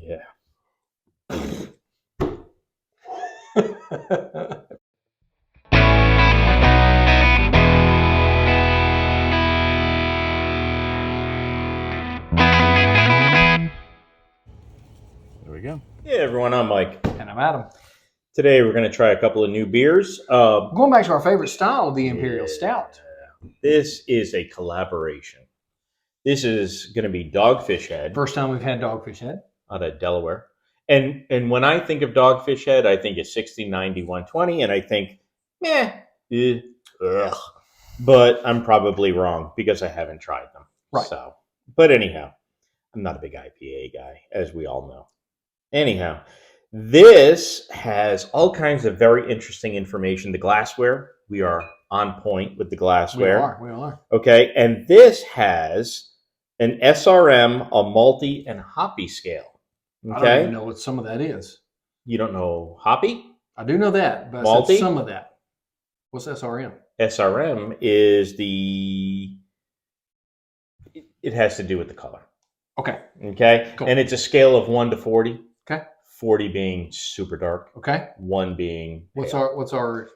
Yeah. There we go. Hey everyone, I'm Mike. And I'm Adam. Today we're going to try a couple of new beers. Going back to our favorite style, the Imperial Stout. This is a collaboration. This is going to be Dogfish Head. First time we've had Dogfish Head. Out of Delaware. And when I think of Dogfish Head, I think it's 60, 90, 120, and I think, ugh. But I'm probably wrong because I haven't tried them. Right. So, but anyhow, I'm not a big IPA guy, as we all know. Anyhow, this has all kinds of very interesting information. The glassware, we are on point with the glassware. We are. Okay, and this has an SRM, a malty, and hoppy scale. Okay? I don't even know what some of that is. You don't know hoppy? I do know that, but Malty? I said some of that. What's SRM? SRM is it has to do with the color. Okay. Okay? Cool. And it's a scale of 1 to 40. Okay. 40 being super dark. Okay. 1 being pale. What's our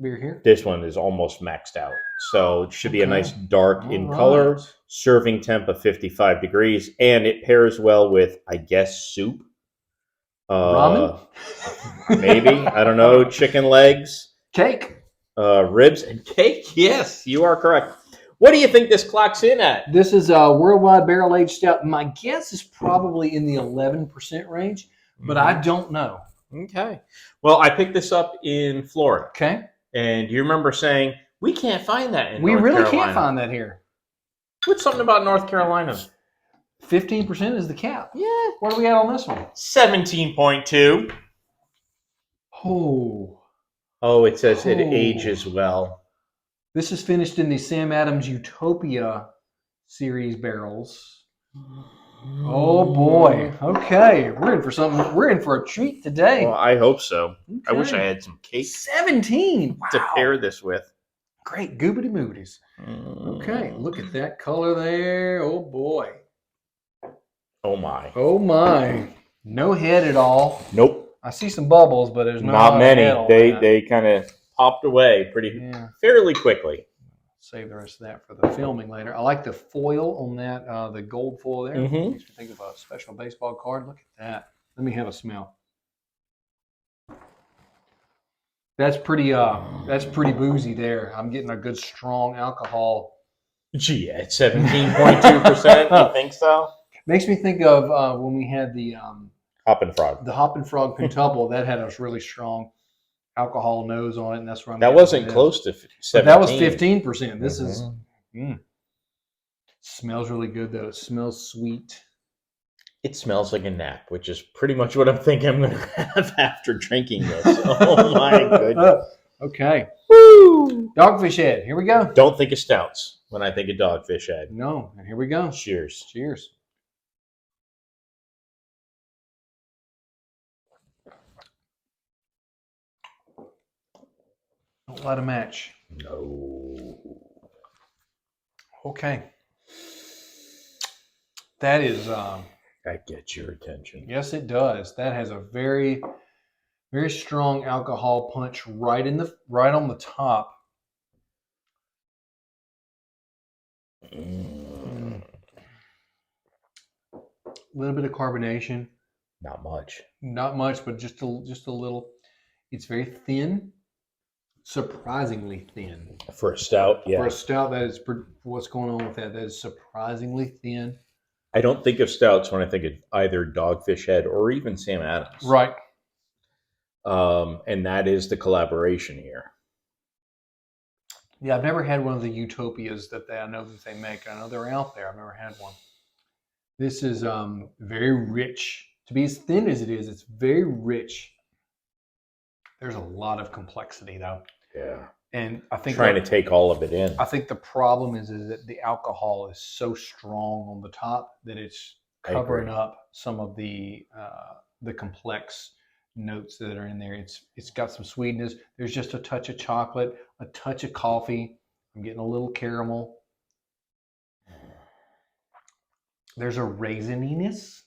beer here? This one is almost maxed out. So it should be a nice dark in All color. right. Serving temp of 55 degrees. And it pairs well with, I guess, soup. Ramen? Maybe. I don't know. Chicken legs. Cake. Ribs and cake. Yes, you are correct. What do you think this clocks in at? This is a worldwide barrel aged stout. My guess is probably in the 11% range, but I don't know. Okay. Well, I picked this up in Florida. Okay. And you remember saying, we can't find that in We North really Carolina. can't find that here. What's something about North Carolina? 15% is the cap. Yeah. What are we at on this one? 17.2. Oh, it says it ages well. this is finished in the Sam Adams Utopia series barrels. Oh boy. Okay. We're in for something. We're in for a treat today. Well, I hope so. Okay. I wish I had some cake 17. Wow. to pair this with. Great goobity mooties. Okay. Look at that color there. Oh boy. Oh my. Oh my. No head at all. Nope. I see some bubbles, but there's Not many. head on that. They kind of popped away fairly quickly. Save the rest of that for the filming later. I like the foil on that, the gold foil there. Mhm. Makes me think of a special baseball card. Look at that. Let me have a smell. That's pretty boozy there. I'm getting a good strong alcohol. Gee, at 17.2%, you think so? Makes me think of when we had the Hoppin' Frog. the Hop and Frog Quintuple. That had a really strong alcohol nose on it, and that's where I'm That getting wasn't this. close to 17. But that was 15%. This is Mhm. smells really good though. It smells sweet. It smells like a nap, which is pretty much what I'm thinking I'm going to have after drinking this. Oh my goodness. Okay. Woo! Dogfish Head. Here we go. Don't think of stouts when I think of Dogfish Head. No, and here we go. Cheers. Cheers. Don't let a match. No. Okay. That is, That gets your attention. yes, it does. That has a very, very strong alcohol punch right on the top. A little bit of carbonation. Not much. Not much, but just a little. It's very thin. Surprisingly thin. For a stout, yeah. For a stout, that is what's going on with that. That is surprisingly thin. I don't think of stouts when I think of either Dogfish Head or even Sam Adams. Right. And that is the collaboration here. Yeah, I've never had one of the Utopias that I know that they make. I know they're out there. I've never had one. This is very rich. To be as thin as it is, it's very rich. There's a lot of complexity, though. Yeah. And I think Trying to take all of it in. I think the problem is that the alcohol is so strong on the top that it's covering up some of the complex notes that are in there. It's got some sweetness. There's just a touch of chocolate, a touch of coffee. I'm getting a little caramel. There's a raisininess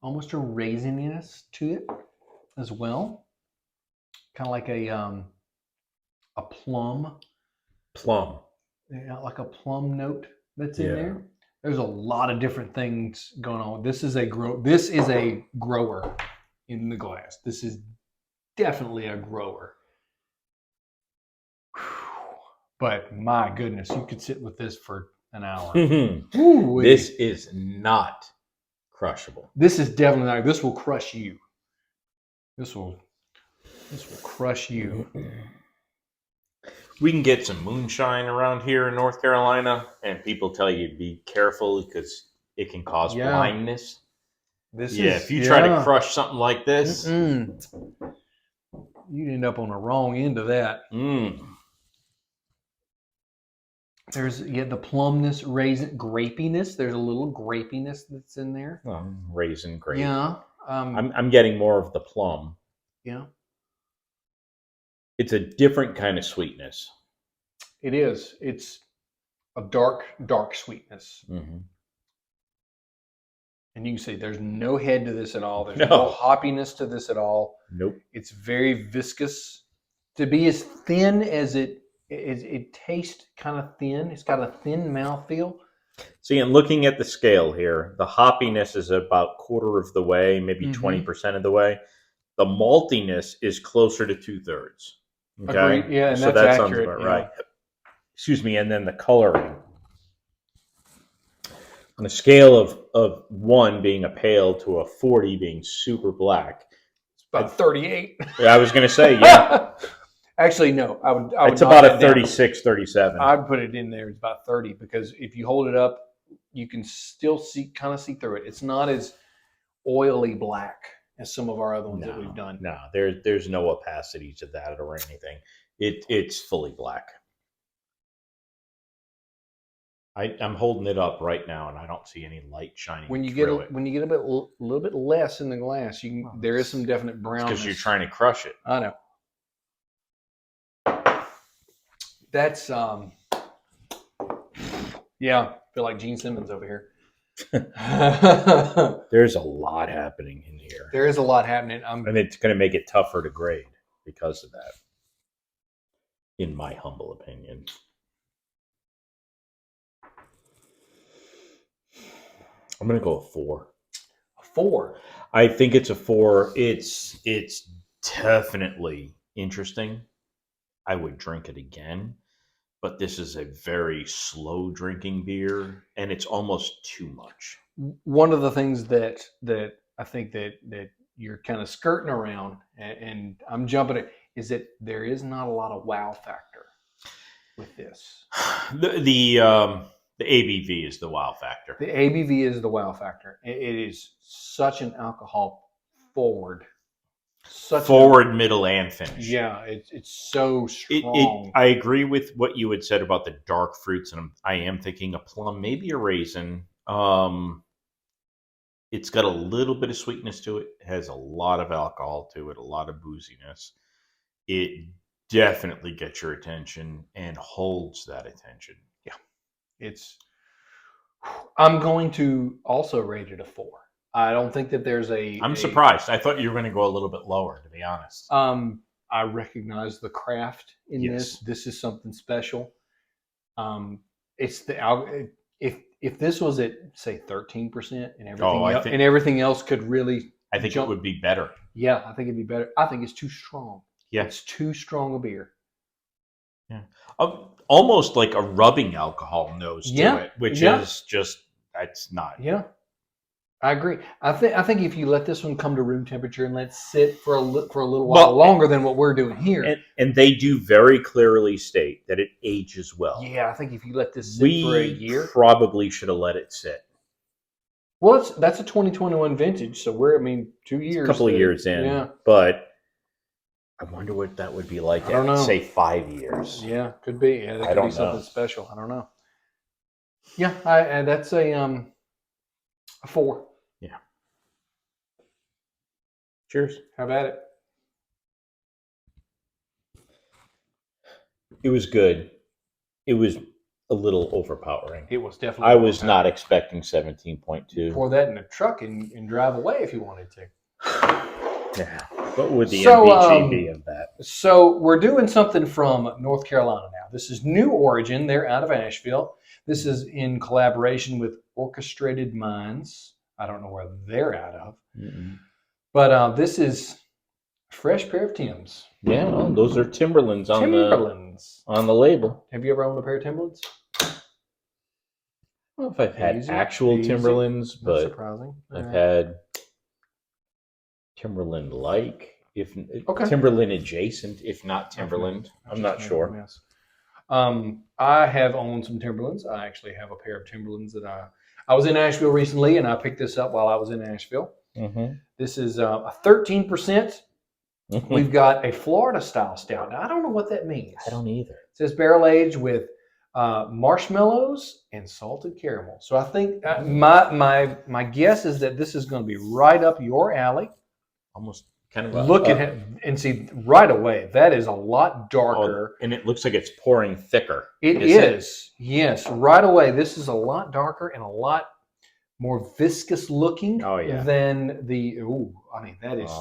almost a raisiness to it as well. Kind of like a plum, Plum. like a plum note that's in Yeah. there. There's a lot of different things going on. This is a grower in the glass. This is definitely a grower. But my goodness, you could sit with this for an hour. This is not crushable. This is definitely not. This will crush you. This will crush you. We can get some moonshine around here in North Carolina, and people tell you to be careful because it can cause blindness. If you try to crush something like this, you'd end up on the wrong end of that. There's the plumness, raisin, grapiness. There's a little grapiness that's in there. Raisin grape. Yeah. I'm getting more of the plum. Yeah. It's a different kind of sweetness. It is. It's a dark sweetness. Mm-hmm. And you can see there's no head to this at all. There's no hoppiness to this at all. Nope. It's very viscous. To be as thin as it tastes kind of thin. It's got a thin mouthfeel. See, and looking at the scale here, the hoppiness is about quarter of the way, maybe 20% of the way. The maltiness is closer to 2/3. Okay. Agreed. Yeah, and so that's that accurate. sounds about right. Excuse me, and then the coloring. On a scale of 1 being a pale to a 40 being super black. It's about 38. I was going to say, yeah. Actually, no. I would it's about a 36, 37. I'd put it in there. It's about 30 because if you hold it up, you can still see through it. It's not as oily black as some of our other ones that we've done. No, there's no opacity to that or anything. It's fully black. I'm holding it up right now, and I don't see any light shining when you through it. When you get a little bit less in the glass, there is some definite brownness. Because you're trying to crush it. I know. That's yeah. I feel like Gene Simmons over here. There's a lot happening in here. There is a lot happening. And it's going to make it tougher to grade because of that, in my humble opinion. I'm going to go a 4. A 4? I think it's a 4. It's definitely interesting. I would drink it again. But this is a very slow drinking beer, and it's almost too much. One of the things that I think that you're kind of skirting around, and I'm jumping it, is that there is not a lot of wow factor with this. The ABV is the wow factor. The ABV is the wow factor. It is such an alcohol forward. Middle, and finish. Yeah, it's so strong. I agree with what you had said about the dark fruits, and I am thinking a plum, maybe a raisin. It's got a little bit of sweetness to it. It has a lot of alcohol to it, a lot of booziness. It definitely gets your attention and holds that attention. Yeah, I'm going to also rate it a 4. I don't think that there's I'm surprised. I thought you were going to go a little bit lower, to be honest. I recognize the craft in this. This is something special. It's if this was at say 13% and everything else could really, I think it would be better. Yeah, I think it'd be better. I think it's too strong. Yeah, it's too strong a beer. Yeah, almost like a rubbing alcohol nose to it, which is just that's not. Yeah. I agree. I think if you let this one come to room temperature and let it sit for a little while longer than what we're doing here, and they do very clearly state that it ages well. Yeah, I think if you let this sit for a year, probably should have let it sit. Well, that's a 2021 vintage, so 2 years, a couple of years in. Yeah, but I wonder what that would be like. I don't know. Say 5 years. Yeah, could be. Yeah, that could be something special. I don't know. Yeah, and that's a 4. Yeah. Cheers. How about it? It was good. It was a little overpowering. It was definitely. I was overpowering. not expecting 17.2. Pour that in a truck and drive away if you wanted to. Yeah. What would the So, MPG be of that? So we're doing something from North Carolina now. This is New Origin. They're out of Asheville. This is in collaboration with Orchestrated Minds. I don't know where they're out of. Mm-mm. But this is a fresh pair of Timbs. Yeah, well, those are Timberlands on the label. Have you ever owned a pair of Timberlands? I don't know if I've had Easy, actual easy. Timberlands, That's but surprising. I've had Timberland-like, if Okay. Timberland adjacent, if not Timberland. I'm not sure. I have owned some Timberlands. I actually have a pair of Timberlands that I was in Asheville recently, and I picked this up while I was in Asheville. Mm-hmm. This is a 13%. We've got a Florida style stout. Now, I don't know what that means. I don't either. It says barrel aged with marshmallows and salted caramel. So I think my guess is that this is going to be right up your alley. Almost kind of Look at it and see right away. That is a lot darker. and it looks like it's pouring thicker. It is. Yes, right away. This is a lot darker and a lot more viscous looking than the. Ooh, I mean that is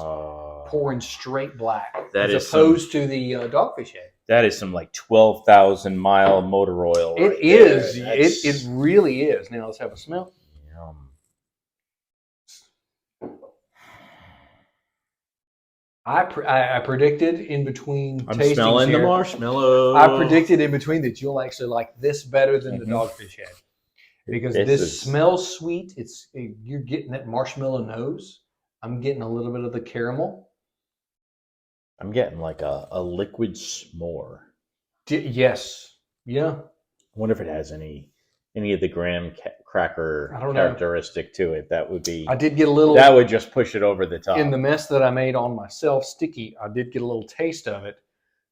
pouring straight black as opposed to the Dogfish head. That is some like 12,000-mile motor oil. It is. It really is. Now let's have a smell. Yum. I predicted in between. I'm tastings smelling here, the marshmallow. I predicted in between that you'll actually like this better than the Dogfish head because this smells sweet. You're getting that marshmallow nose. I'm getting a little bit of the caramel. I'm getting like a liquid s'more. Yes. Yeah. I wonder if it has any of the graham cracker I don't characteristic to it. That would be. I did get a little. That would just push it over the top. In the mess that I made on myself, sticky, I did get a little taste of it.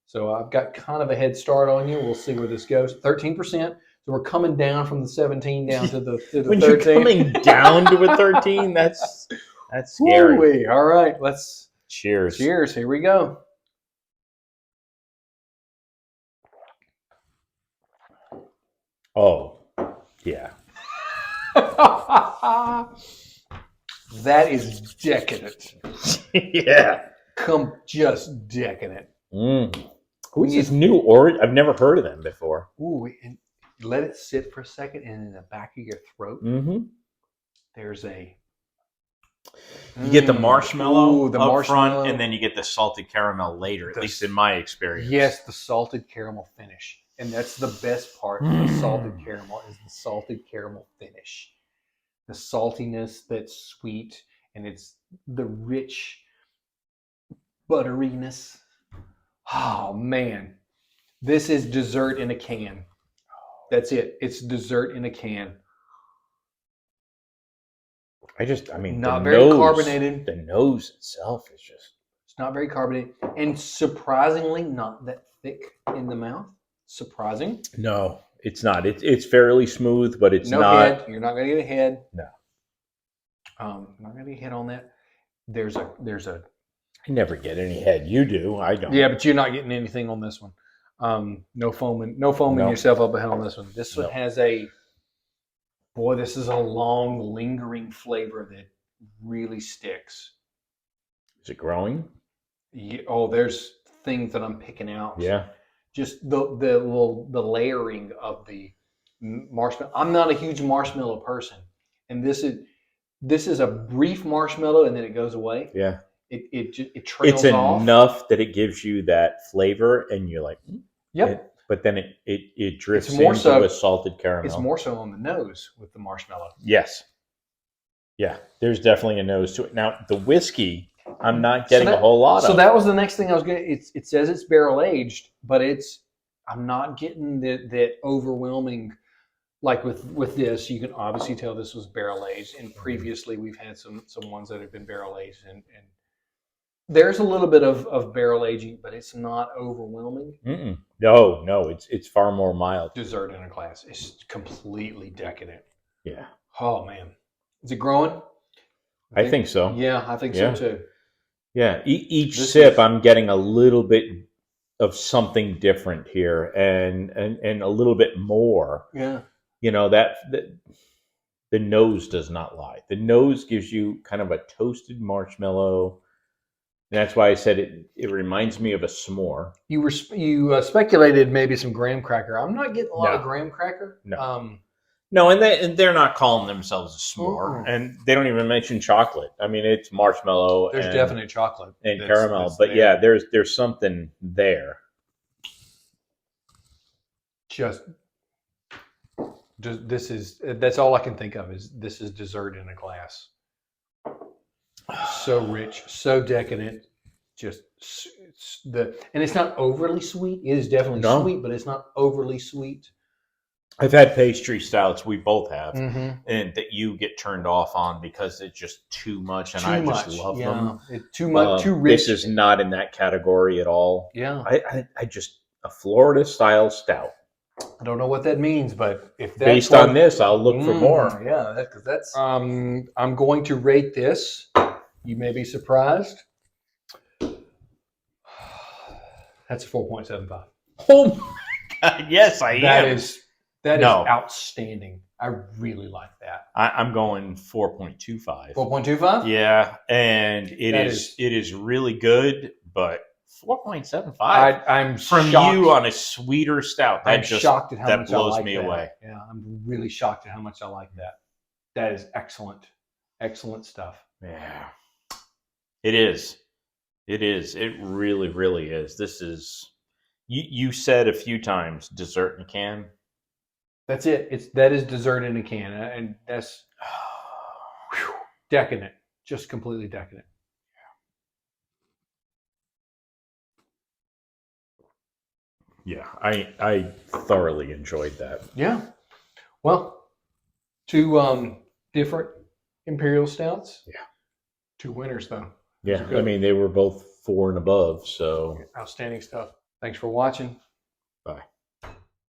So I've got kind of a head start on you. We'll see where this goes. 13%. So we're coming down from the 17 down to the 13. When you're coming down to a 13, that's scary. Woo-wee. All right, let's cheers. Cheers. Here we go. Oh, yeah. That is decadent. Yeah. Just decadent. Who's this new Origin? I've never heard of them before. Ooh, and let it sit for a second, and in the back of your throat, there's a. You get the marshmallow up front, and then you get the salted caramel later, at least in my experience. Yes, the salted caramel finish. And that's the best part of the salted caramel is the salted caramel finish. The saltiness that's sweet, and it's the rich butteriness. Oh, man. This is dessert in a can. That's it. It's dessert in a can. I mean, not very carbonated. The nose itself is just. It's not very carbonated, and surprisingly not that thick in the mouth. Surprising. No, it's not. It's fairly smooth, but it's no not. Head. You're not going to get a head. No. Not going to get a head on that. There's a. I never get any head. You do. I don't. Yeah, but you're not getting anything on this one. No foaming yourself up ahead on this one. This one has a. Boy, this is a long, lingering flavor that really sticks. Is it growing? Yeah, there's things that I'm picking out. Yeah. Just the layering of the marshmallow. I'm not a huge marshmallow person, and this is a brief marshmallow, and then it goes away. Yeah. It trails It's off. enough that it gives you that flavor, and you're like, yep. But then it drifts more into so, a salted caramel. It's more so on the nose with the marshmallow. Yes. Yeah, there's definitely a nose to it. Now, the whiskey, I'm not getting a whole lot of. So that was the next thing I was going to... It says it's barrel-aged, but I'm not getting that overwhelming... Like with this, you can obviously tell this was barrel-aged, and previously we've had some ones that have been barrel-aged, and there's a little bit of barrel aging, but it's not overwhelming. No, it's far more mild. Dessert in a glass. It's completely decadent. Yeah. Oh man, is it growing? I think so. Yeah, I think so too. Yeah. Each sip, I'm getting a little bit of something different here, and a little bit more. Yeah. You know that the nose does not lie. The nose gives you kind of a toasted marshmallow. And that's why I said it reminds me of a s'more. You speculated maybe some graham cracker. I'm not getting a lot of No. graham cracker. No. No, and they're not calling themselves a s'more, and they don't even mention chocolate. I mean, it's marshmallow. There's definite chocolate and caramel, but there. yeah, there's something there. That's all I can think of is this is dessert in a glass. So rich, so decadent. And it's not overly sweet. It is definitely sweet, but it's not overly sweet. I've had pastry stouts. We both have, mm-hmm. and that you get turned off on because it's just too much, and I just love them. It's too much, too rich. This is not in that category at all. Yeah, I just a Florida style stout. I don't know what that means, but if that's based on this, I'll look for more. Yeah, because that's. I'm going to rate this. You may be surprised. That's a 4.75. Oh my God! Yes, I am. That is outstanding. I really like that. I'm going 4.25. 4.25? Yeah, and it is really good, but 4.75. I'm from shocked. You on a sweeter stout. I'm shocked at how much blows I like me that. away. Yeah, I'm really shocked at how much I like that. That is excellent. Excellent stuff. Yeah. It is. It is. It really, really is. This is you said a few times dessert in a can. That's it. That is dessert in a can, and that's decadent. Just completely decadent. Yeah, I thoroughly enjoyed that. Yeah. Well, two different Imperial Stouts. Yeah. 2 winners, though. Yeah, I mean, they were both 4 and above, so. Outstanding stuff. Thanks for watching. Bye.